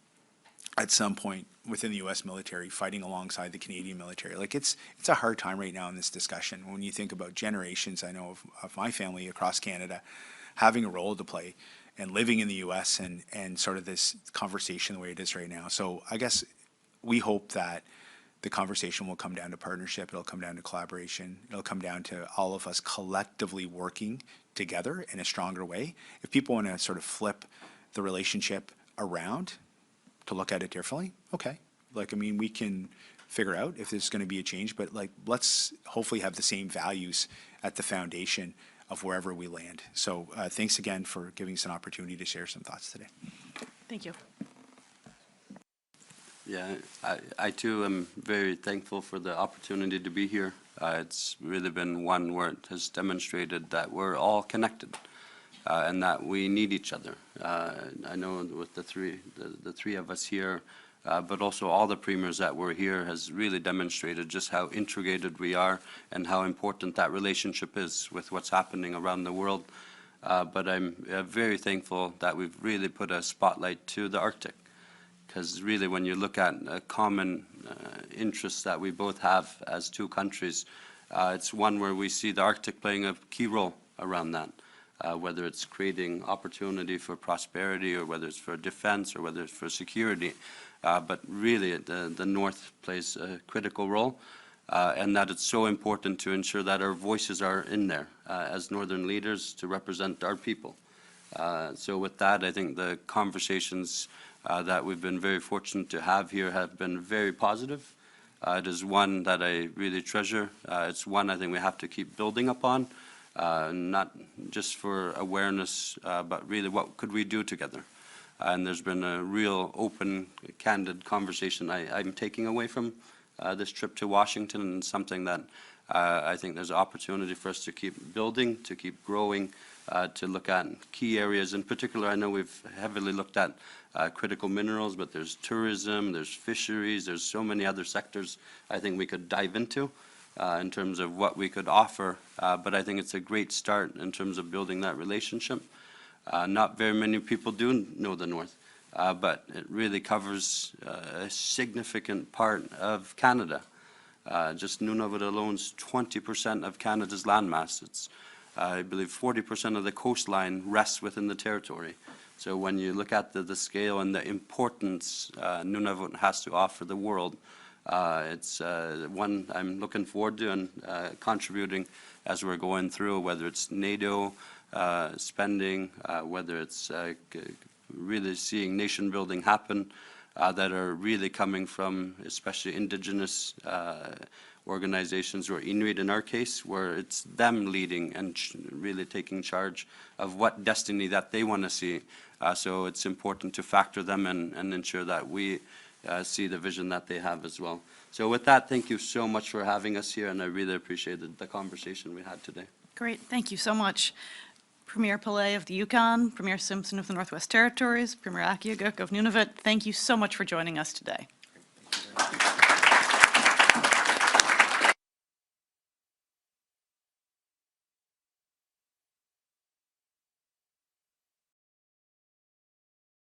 at some point within the U.S. military, fighting alongside the Canadian military. Like, it's a hard time right now in this discussion. When you think about generations, I know of my family across Canada having a role to play and living in the U.S. and sort of this conversation the way it is right now. So I guess we hope that the conversation will come down to partnership. It'll come down to collaboration. It'll come down to all of us collectively working together in a stronger way. If people want to sort of flip the relationship around to look at it differently, okay. Like, I mean, we can figure out if there's going to be a change, but like, let's hopefully have the same values at the foundation of wherever we land. So thanks again for giving us an opportunity to share some thoughts today. Thank you. Yeah, I too am very thankful for the opportunity to be here. It's really been one where it has demonstrated that we're all connected and that we need each other. I know with the three of us here, but also all the premiers that were here has really demonstrated just how integrated we are and how important that relationship is with what's happening around the world. But I'm very thankful that we've really put a spotlight to the Arctic. Because really, when you look at a common interests that we both have as two countries, it's one where we see the Arctic playing a key role around that, whether it's creating opportunity for prosperity or whether it's for defense or whether it's for security. But really, the North plays a critical role, and that it's so important to ensure that our voices are in there as Northern leaders to represent our people. So with that, I think the conversations that we've been very fortunate to have here have been very positive. It is one that I really treasure. It's one I think we have to keep building upon, not just for awareness, but really what could we do together. And there's been a real open, candid conversation I'm taking away from this trip to Washington, and something that I think there's an opportunity for us to keep building, to keep growing, to look at key areas. In particular, I know we've heavily looked at critical minerals, but there's tourism, there's fisheries, there's so many other sectors I think we could dive into in terms of what we could offer. But I think it's a great start in terms of building that relationship. Not very many people do know the North, but it really covers a significant part of Canada. Just Nunavut alone is 20% of Canada's landmass. It's, I believe, 40% of the coastline rests within the territory. So when you look at the scale and the importance Nunavut has to offer the world, it's one I'm looking forward to and contributing as we're going through, whether it's NATO spending, whether it's really seeing nation building happen that are really coming from especially Indigenous organizations, or Inuit in our case, where it's them leading and really taking charge of what destiny that they want to see. So it's important to factor them in and ensure that we see the vision that they have as well. So with that, thank you so much for having us here, and I really appreciated the conversation we had today. Great, thank you so much. Premier Pillai of the Yukon, Premier Simpson of the Northwest Territories, Premier Akeeagok of Nunavut, thank you so much for joining us today.